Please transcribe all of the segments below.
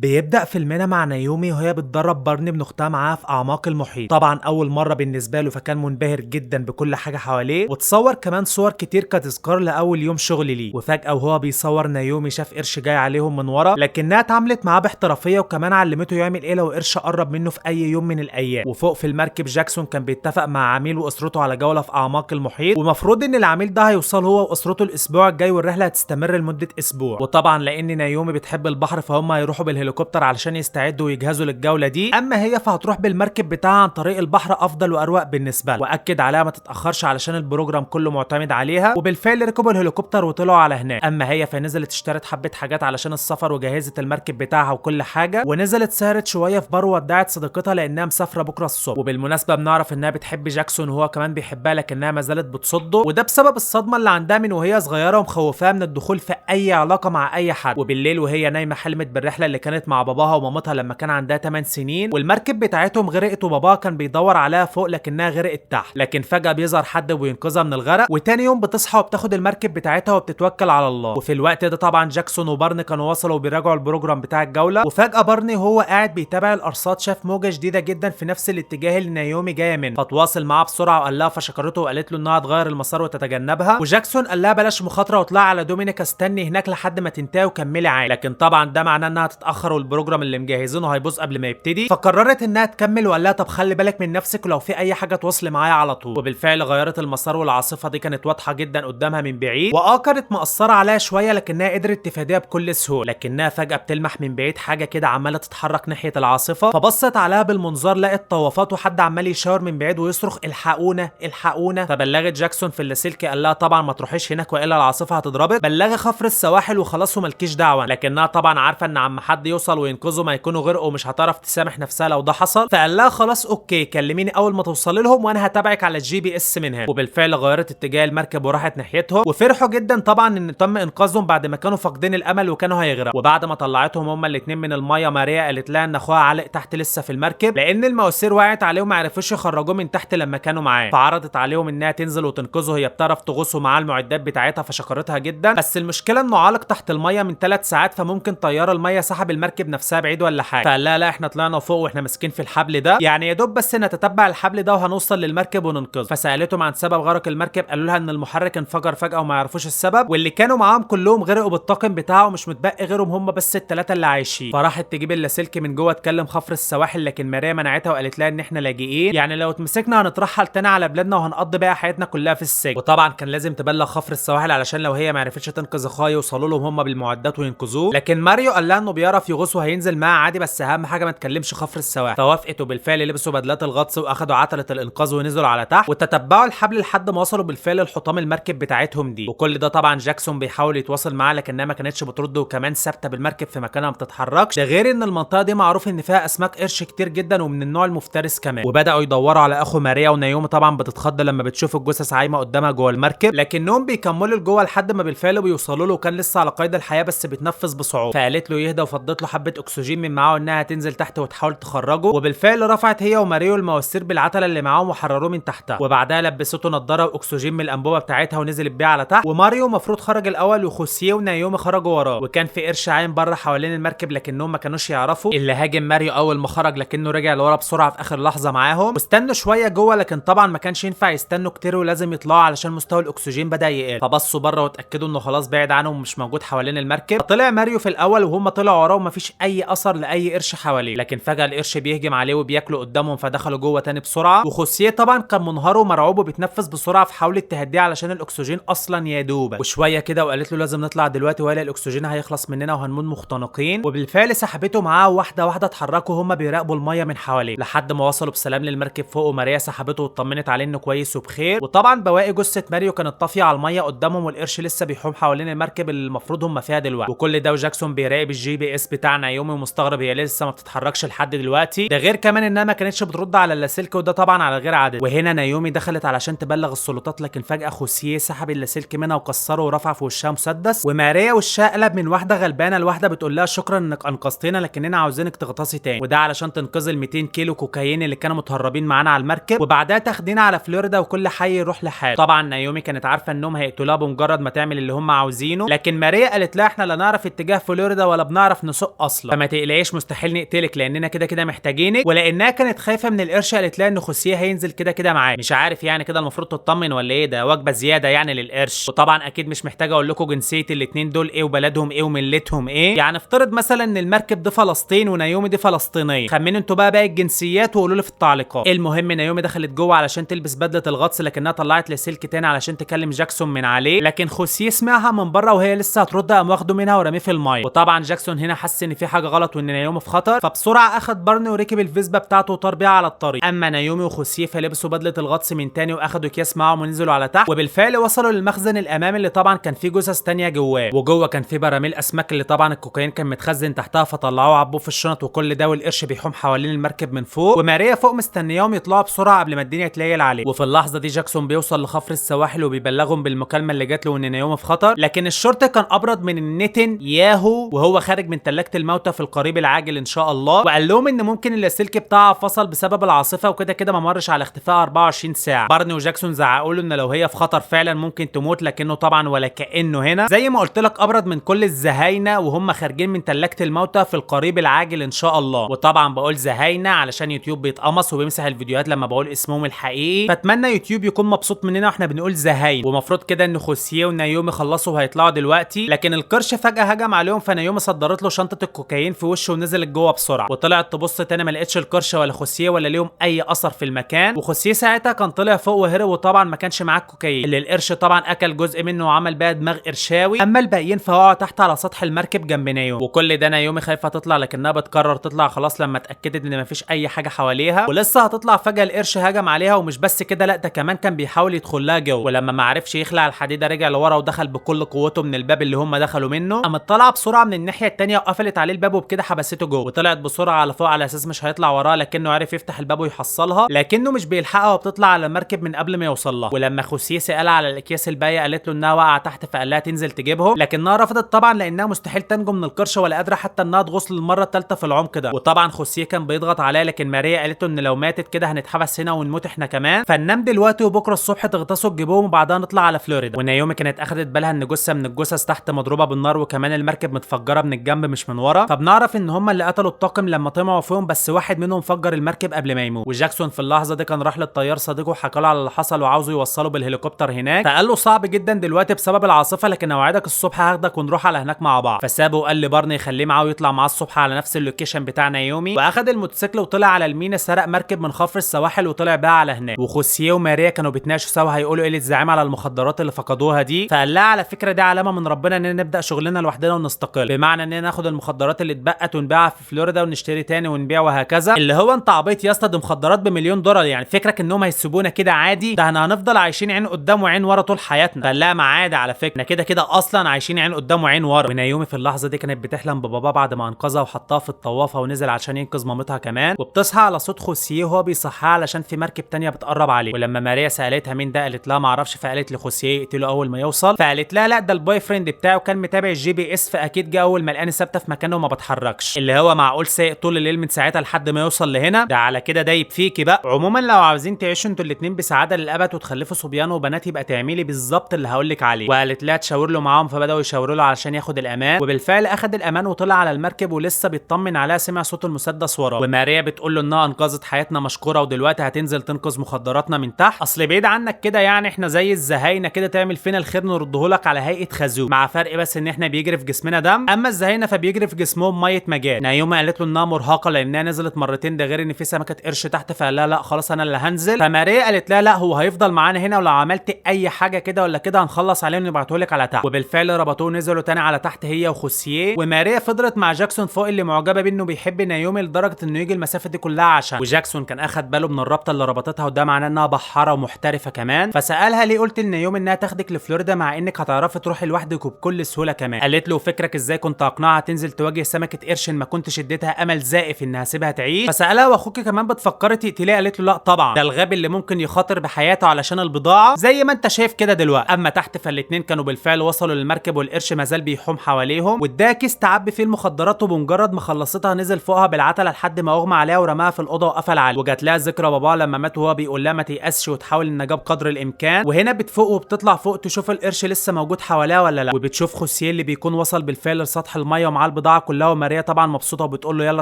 بيبدأ فيلمنا مع نايومي وهي بتدرب بارني ابن اختها معاها في اعماق المحيط. طبعا اول مره بالنسبه له فكان منبهر جدا بكل حاجه حواليه، وتصور كمان صور كتير كتذكار لاول يوم شغل ليه. وفجاه وهو بيصور نايومي شاف قرش جاي عليهم من ورا، لكنها اتعاملت معاه باحترافيه وكمان علمته يعمل ايه لو قرش قرب منه في اي يوم من الايام. وفوق في المركب جاكسون كان بيتفق مع عميل واسرته على جوله في اعماق المحيط، ومفروض ان العميل ده هيوصل هو واسرته الاسبوع الجاي، والرحله هتستمر لمده اسبوع. وطبعا لان نايومي بتحب البحر فهم هيروحوا بالهليكوبتر علشان يستعدوا ويجهزوا للجوله دي، اما هي فهتروح بالمركب بتاعها عن طريق البحر افضل واروق بالنسبه لها. واكد عليها ما تتاخرش علشان البروجرام كله معتمد عليها، وبالفعل ركبوا الهليكوبتر وطلعوا على هناك. اما هي فنزلت اشترت حبه حاجات علشان السفر وجهزت المركب بتاعها وكل حاجه، ونزلت سهرت شويه في بار وودعت صديقتها لانها مسافره بكره الصبح. وبالمناسبه بنعرف انها بتحب جاكسون وهو كمان بيحبها، لكنها ما زالت بتصده، وده بسبب الصدمه اللي عندها من وهي صغيره ومخوفاها من الدخول في اي علاقه مع اي حد. وبالليل وهي نايمه حلمت بالرحله اللي كانت مع باباها ومامتها لما كان عندها 8 سنين، والمركب بتاعتهم غرقت وباباها كان بيدور عليها فوق لكنها غرقت تحت. لكن فجأة بيظهر حد وبينقذها من الغرق، وتاني يوم بتصحى وبتاخد المركب بتاعتها وبتتوكل على الله. وفي الوقت ده طبعا جاكسون وبارني كانوا وصلوا وبيراجعوا البروجرام بتاع الجولة، وفجأة بارني وهو قاعد بيتابع الارصاد شاف موجة شديدة جدا في نفس الاتجاه اللي نايومي جاية منه، فتواصل معاه بسرعة وقال لها، فشكرته وقالت له انها تغير المسار وتتجنبها. وجاكسون قال لها بلاش مخاطرة واطلع على دومينيكا استني هناك لحد ما تنتهي وكملي عادي. لكن طبعا ده معناه انها تتأخر والبروجرام اللي مجهزينه هيبوظ قبل ما يبتدي، فقررت انها تكمل وقال لها طب خلي بالك من نفسك ولو في اي حاجه تواصلي معايا على طول. وبالفعل غيرت المسار والعاصفه دي كانت واضحه جدا قدامها من بعيد، كانت مقصره عليها شويه لكنها قدرت تفاديها بكل سهوله. لكنها فجاه بتلمح من بعيد حاجه كده عماله تتحرك ناحيه العاصفه، فبصت عليها بالمنظار لقت طوافات وحد عمال يشاور من بعيد ويصرخ الحقونا الحقونا. فبلغت جاكسون في اللاسلكي قال لها طبعا ما تروحيش هناك والا العاصفه هتضربك، بلغي خفر السواحل وخلاص وملكيش دعوه. لكنها طبعا عارفه ان عم حد يوصل وينقذه ما يكونوا غرقوا ومش هتعرف تسامح نفسها لو ده حصل، فقال لها خلاص اوكي كلميني اول ما توصلي لهم وانا هتابعك على الجي بي اس من هنا. وبالفعل غيرت اتجاه المركب وراحت ناحيتهم، وفرحوا جدا طبعا ان تم انقاذهم بعد ما كانوا فاقدين الامل وكانوا هيغرقوا. وبعد ما طلعتهم هما الاثنين من الميه، ماريا قالت لها ان اخوها علق تحت لسه في المركب لان المواسير وقعت عليه وما عرفوش يخرجوه من تحت لما كانوا معاه، فعرضت عليهم انها تنزل وتنقذه، هي بتعرف تغوص ومعاها المعدات بتاعتها فشكرتها جدا. بس المشكله انه عالق تحت الميه من 3 ساعات، فممكن طيار الميه سحب المركب نفسها بعيد ولا حاجه. فقال لها لا احنا طلعنا فوق واحنا ماسكين في الحبل ده، يعني يا دوب بس نتتبع الحبل ده وهنوصل للمركب وننقذه. فسالتهم عن سبب غرق المركب، قالوا لها ان المحرك انفجر فجاه وما يعرفوش السبب، واللي كانوا معاهم كلهم غرقوا بالطاقم بتاعه ومش متبقي غيرهم هم بس الثلاثه اللي عايشين. فراحت تجيب اللاسلكي من جوه تكلم خفر السواحل، لكن ماريا منعتها وقالت لها ان احنا لاجئين، يعني لو اتمسكنا هنترحل تاني على بلادنا وهنقضي بقى حياتنا كلها في السجن. وطبعا كان لازم تبلغ خفر السواحل علشان لو هي ما عرفتش تنقذ اخوها يوصلوا لهم هم بالمعدات وينقذوه. لكن ماريو قال لها انه بيعرف يغوص وهينزل معاه عادي، بس اهم حاجه ما تكلمش خفر السواحل. فوافقت وبالفعل لبسوا بدلات الغطس واخدوا عتله الانقاذ ونزلوا على تحت وتتبعوا الحبل لحد ما وصلوا بالفعل لحطام المركب بتاعتهم دي. وكل ده طبعا جاكسون بيحاول يتواصل معاها لكنها ما كانتش بترد وكمان ثابته بالمركب في مكانها ما بتتحركش، ده غير ان المنطقه دي معروف ان فيها اسماك قرش كتير جدا ومن النوع المفترس كمان. وبداوا يدوروا على اخو ماريا، ونايومي طبعا بتتخض لما بتشوف الجثث عايمه قدامها جوه المركب، لكنهم بيكملوا لجوه لحد ما بالفعل بيوصلوا له وكان لسه على قيد الحياه بس بيتنفس بصعوبه. فقالت له يهدى وفضت له حبه اكسجين من معاه وانها تنزل تحت وتحاول تخرجه. وبالفعل رفعت هي وماريو المواسير بالعتله اللي معاهم وحرروه من تحتها، وبعدها لبسته نضاره واكسجين من الانبوبه بتاعتها ونزلت بيها على تحت. وماريو المفروض خرج الاول وخوسيه ونايومي خرجوا وراه، وكان في قرش عايم بره حوالين المركب لكنهم ما كانوش يعرفوا اللي هاجم ماريو اول ما خرج، لكنه رجع لورا بسرعه في اخر لحظه معاهم. واستنوا شويه جوه لكن طبعا ما كانش ينفع يستنوا كتير ولازم يطلعوا علشان مستوى الاكسجين بدا يقل. فبصوا بره واتاكدوا انه خلاص بعد عنهم ومش موجود حوالين المركب. طلع ماريو في الاول وهم طلعوا وراه ومفيش اي اثر لاي قرش حواليه، لكن فجاه القرش بيهجم عليه وبياكله قدامهم فدخلوا جوه تاني بسرعه. وخوسيه طبعا كان منهار ومرعوب وبيتنفس بسرعه فحاولت تهديه علشان الاكسجين اصلا يا دوبك وشويه كده، وقالت له لازم نطلع دلوقتي ولا الاكسجين هيخلص مننا وهنموت مختنقين. وبالفعل سحبته معاه واحده واحده اتحركوا هم بيراقبوا الميه من حواليه لحد ما وصلوا بسلام للمركب فوق، وماريا سحبته واطمنت عليه انه كويس وبخير. وطبعا بواقي جثه ماريو كانت طافيه على الميه قدامهم والقرش لسه بيحوم حوالين المركب اللي المفروض هم فيها دلوقتي. وكل ده وجاكسون بيراقب الجي بي اس بتاع نايومي ومستغرب هي لسه ما بتتحركش لحد دلوقتي، ده غير كمان انها ما كانتش بترد على اللاسلكي وده طبعا على غير عادل. وهنا نايومي دخلت علشان تبلغ السلطات، لكن فجاه خوسيه سحب اللاسلكي منها وكسره ورفع في وشها مسدس. وماريا وشها قلب من واحده غلبانه لواحده بتقول لها شكرا انك انقذتينا لكننا عاوزينك تغطسي تاني، وده علشان تنقذي ال 200 كيلو كوكايين اللي كانوا متهربين معانا على المركب، وبعدها تاخدينا على فلوريدا وكل حي يروح لحاله. طبعا نايومي كانت عارفه انهم هيقتلوها بمجرد ما تعمل اللي هم عاوزينه، لكن ماريا قالت لها احنا لا نعرف اتجاه فلوريدا ولا بنعرف نسوق السوق اصلا، فما تقلقيش مستحيل نقتلك لاننا كده كده محتاجينك. ولانها كانت خايفه من القرش قالت لها ان خوسيه هينزل كده كده معاه. مش عارف يعني كده المفروض تطمن ولا ايه؟ ده وجبه زياده يعني للقرش. وطبعا اكيد مش محتاجه اقول لكم جنسيه الاتنين دول ايه وبلدهم ايه وملتهم ايه. يعني افترض مثلا ان المركب دي فلسطين ونايومي دي فلسطينيه، خمنوا انتوا بقى باقي الجنسيات وقولوا لي في التعليقات. المهم نايومي دخلت جوه علشان تلبس بدله الغطس، لكنها طلعت لسلك تاني علشان تكلم جاكسون من عليه، لكن خوسيه سمعها من بره وهي لسه هترد قام واخده منها ورميه في الميه. وطبعا جاكسون هنا حس ان في حاجه غلط وان نايومي في خطر، فبسرعه اخد بارني وركب الفيسبا بتاعته وطار بيها على الطريق. اما نايومي وخوسيه فلبسوا بدله الغطس من تاني واخدوا اكياس معاهم ونزلوا على تحت، وبالفعل وصلوا للمخزن الامامي اللي طبعا كان فيه جثث تانيه جواه، وجوه كان فيه براميل اسماك اللي طبعا الكوكايين كان متخزن تحتها، فطلعوه عبوه في الشنط وكل ده، والقرش بيحوم حوالين المركب من فوق، وماريا فوق مستنياهم يطلعوا بسرعه قبل ما الدنيا تليل عليه. وفي اللحظه دي جاكسون بيوصل لخفر السواحل وبيبلغهم بالمكالمه اللي جات له ان نايومي في خطر، لكن الشرطه كان ابرد من النتن ياهو وهو خارج من تلاجه الموتى في القريب العاجل ان شاء الله، وقال لهم ان ممكن اللاسلكي بتاعها فصل بسبب العاصفه وكده كده ما مرش على اختفاء 24 ساعه. بارني وجاكسون زعقوا له ان لو هي في خطر فعلا ممكن تموت، لكنه طبعا ولا كانه هنا زي ما قلت لك ابرد من كل الزهاينه وهم خارجين من تلاجه الموتى في القريب العاجل ان شاء الله. وطبعا بقول زهاينه علشان يوتيوب بيتقمص وبيمسح الفيديوهات لما بقول اسمهم الحقيقي، فاتمنى يوتيوب يكون مبسوط مننا واحنا بنقول زهاين. ومفروض كده ان خوسيه ونايومي خلصوا وهيطلعوا دلوقتي، لكن القرش فجاه هجم عليهم، فنايومي صدرت له شنطه الكوكايين في وشه ونزلت جوه بسرعه، وطلعت تبص تاني ما لقتش القرش ولا خوسيه ولا ليهم اي اثر في المكان. وخوسيه ساعتها كان طلع فوق وهرب، وطبعا ما كانش معاه الكوكايين اللي القرش طبعا اكل جزء منه وعمل بقى دماغ قرشاوي، اما الباقيين فوقعوا تحت على سطح المركب جنب نايومي. وكل ده نايومي خايفه تطلع لكنها بتقرر تطلع خلاص لما اتاكدت ان مفيش اي حاجه حواليها، ولسه هتطلع فجاه القرش هجم عليها، ومش بس كده لا ده كمان كان بيحاول يدخل لها جوه، ولما ما عرفش يخلع الحديده رجع لورا ودخل بكل قوته من الباب اللي هم دخلوا منه، قامت طالعه بسرعه من الناحيه الثانيه وقفلت عليه الباب وبكده حبسته جوه، وطلعت بسرعه على فوق على اساس مش هيطلع وراها، لكنه عرف يفتح الباب ويحصلها، لكنه مش بيلحقها وبتطلع على المركب من قبل ما يوصل لها. ولما خوسيه سالها على الاكياس الباقيه قالت له انها واقعه تحت، فقال لها تنزل تجيبهم، لكنها رفضت طبعا لانها مستحيل تنجو من القرش ولا قادره حتى انها تغوص للمره الثالثه في العمق ده. وطبعا خوسيه كان بيضغط عليها، لكن ماريا قالت له ان لو ماتت كده هنتحبس هنا ونموت احنا كمان، فننام دلوقتي وبكره الصبح تغطسوا تجيبوهم وبعدها نطلع على فلوريدا. ونايومي كانت اخدت بالها ان جثه من الجثث تحت مضروبه بالنار، وكمان المركب متفجره من الجنب مش من ورا، فبنعرف ان هم اللي قتلوا الطاقم لما طمعوا فيهم، بس واحد منهم فجر المركب قبل ما يموت. وجاكسون في اللحظه دي كان راح للطيار صديقه وحكى له على اللي حصل وعاوزه يوصله بالهليكوبتر هناك، فقال له صعب جدا دلوقتي بسبب العاصفه، لكن اوعدك الصبح هاخدك ونروح على هناك مع بعض. فسابه وقال لبارني يخليه معاه ويطلع معاه الصبح على نفس اللوكيشن بتاع نايومي، واخد الموتوسيكل وطلع على المينا، سرق مركب من خفر السواحل وطلع بيها على هناك. وخوسيه وماريا كانوا بيتناقشوا سوا هيقولوا ايه للزعيم على المخدرات اللي فقدوها دي، فقال لها على فكره دي علامه من ربنا اننا نبدا شغلنا لوحدنا ونستقل، بمعنى اننا ناخد المخدرات اللي اتبقت ونبيعها في فلوريدا ونشتري تاني ونبيع وهكذا. اللي هو انت عبيط يا اسطى، دي مخدرات بمليون دولار، يعني فكرك انهم هيسيبونا كده عادي؟ ده احنا هنفضل عايشين عين قدام وعين ورا طول حياتنا. قال لها ما عادي على فكره، احنا كده كده اصلا عايشين عين قدام وعين ورا. ونايومي في اللحظه دي كانت بتحلم ببابا بعد ما انقذها وحطها في الطوافه ونزل عشان ينقذ مامتها كمان، وبتصحى على صوت خوسيه وهو بيصحيها علشان في مركب تانية بتقرب عليه. ولما ماريا سالتها مين ده قالت لها ما اعرفش، فقالت لخوسيه يقتله اول ما يوصل، فقالت لها لا ده البوي فريند بتاعه كان متابع الجي بي اس، فاكيد جه اول ما لقاني ثابته في مكانه وما بتحركش، اللي هو معقول سايق طول الليل من ساعتها لحد ما يوصل لهنا؟ ده على كده دايب فيكي بقى. عموما لو عاوزين تعيشوا انتوا الاثنين بسعاده للابد وتخلفوا صبيان وبنات يبقى تعملي بالظبط اللي هقول لك عليه. وقالت لها تشاور له معاهم، فبداوا يشاوروا له علشان ياخد الامان، وبالفعل اخد الامان وطلع على المركب، ولسه بيطمن عليها سمع صوت المسدس وراه، وماريا بتقول له انها انقذت حياتنا مشكوره ودلوقتي هتنزل تنقذ مخدراتنا من تحت، اصل بعيد عنك كده يعني احنا زي الزهاينه كده تعمل فينا الخير نرده لك على هيئه خازوق، مع فرق بس ان احنا بيجري في جسمنا دم، اما الزهاينه فبيجري في جسمهم ميه مجاري. نايومي قالت له انها مرهقه لانها نزلت مرتين، ده غير ان في سمكه قرش تحت، فقال لها لا خلاص انا اللي هنزل. فماريا قالت لها لا هو هيفضل معانا هنا، ولو عملت اي حاجه كده ولا كده هنخلص عليه ونبعته لك على تحت. وبالفعل ربطوه ونزلوا تاني على تحت هي وخوسيه، وماريا فضلت مع جاكسون فوق اللي معجبه بيه انه بيحب نايومي لدرجه انه يجي المسافه دي كلها عشان، وجاكسون كان اخد باله من الرابطه اللي ربطتها وده معناه انها بحاره ومحترفه كمان، فسالها ليه قلت لنايومي انها تاخدك لفلوريدا مع انك هتعرفي تروحي لوحدك وبكل سهوله كمان. قالت له فكرك ازاي كنت اقنعها تنزل تواجه سمكه قرش ما كنتش اديتها امل زائف انها سيبها تعيش؟ فسالها واخوك كمان بتفكري تقتليه؟ قالت له لا طبعا، ده الغبي اللي ممكن يخاطر بحياته علشان البضاعه زي ما انت شايف كده دلوقتي. اما تحت فالاتنين كانوا بالفعل وصلوا للمركب والقرش مازال بيحوم حواليهم، واداها كيس تعبي فيه المخدرات، وبمجرد ما خلصتها نزل فوقها بالعتله لحد ما اغمى عليها ورماها في الاوضه وقفل عليها. وجات لها ذكرى باباها لما مات وهو بيقول لها ما تيأسش وتحاول النجاه بقدر الامكان، وهنا بتفوق وبتطلع فوق تشوف القرش لسه موجود حواليها ولا لا، وبتشوف خوسيه اللي بيكون وصل بالفعل لسطح الميه ومعاه البضاعه كلها، وماريا طبعا مبسوطه وبتقول له يلا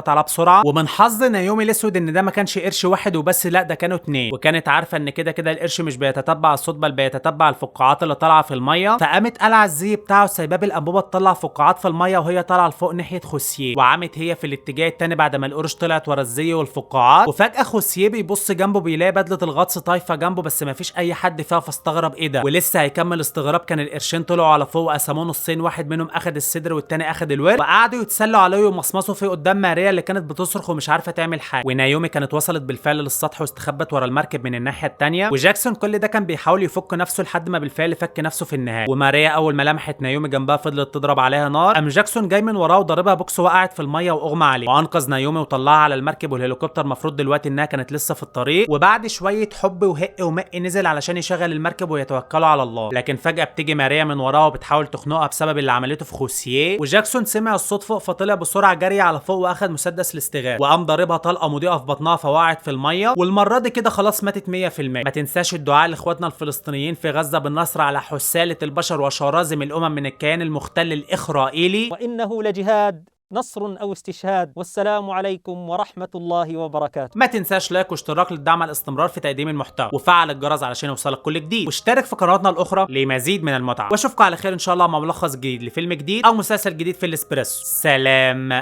تعالى بسرعه. ومن حظ نايومي الاسود ان ده ما كانش قرش واحد وبس، لا ده كانوا اتنين، وكانت عارفه ان كده كده القرش مش بيتتبع الصوت بل بيتتبع الفقاعات اللي طالعه في الميه، فقامت قلع الزي بتاعه وسايباه بالانبوبه تطلع فقاعات في الميه وهي طالعه لفوق ناحيه خوسيه، وعمت هي في الاتجاه التاني بعد ما القرش طلعت ورا الزي والفقاعات. وفجاه خوسيه بيبص جنبه بيلاقي بدله الغطس طايفه جنبه بس ما فيش اي حد فيها، فاستغرب ايه ده، ولسه هيكمل استغراب كان القرشين طلعوا على فوق وقسموه نصين، واحد منهم اخد الصدر والتاني اخد الورك، وقعدوا يتسلوا عليه ومصمصوا فيه قدام ماريا اللي كانت بتصرخ ومش عارفه تعمل حاجه. ونايومي كانت وصلت بالفعل للسطح واستخبت ورا المركب من الناحيه التانيه، وجاكسون كل ده كان بيحاول يفك نفسه لحد ما بالفعل فك نفسه في النهايه. وماريا اول ما لمحت نايومي جنبها فضلت تضرب عليها نار، قام جاكسون جاي من وراه وضربها بوكس وقعت في الميه واغمى عليه، وانقذ نايومي وطلعها على المركب. والهليكوبتر المفروض دلوقتي انها كانت لسه في الطريق، وبعد شويه حب وهق ومق نزل علشان يشغل المركب ويتوكلوا على الله. لكن فجاه بتيجي ماريا من وراه وبتحاول تخنقها بسبب اللي عملته في خوسيه، وجاكسون سمع الصوت فوق فطلع بسرعه جري على فوق واخد مسدس الاستغاثه وقام ضاربها طلقه مضيئه في بطنها فوقعت في الميه، والمره دي كده خلاص ماتت 100%. ما تنساش الدعاء لاخواتنا الفلسطينيين في غزه بالنصر على حساله البشر وشرازم الامم من الكيان المختل الإخرائيلي، وإنه لجهاد نصر أو استشهاد. والسلام عليكم ورحمة الله وبركاته. ما تنساش لايك واشتراك للدعم على الاستمرار في تقديم المحتوى، وفعل الجرس علشان يوصلك كل جديد، واشترك في قنواتنا الاخرى لمزيد من المتعه. واشوفكم على خير ان شاء الله مع ملخص جديد لفيلم جديد او مسلسل جديد في الاسبريسو. سلام.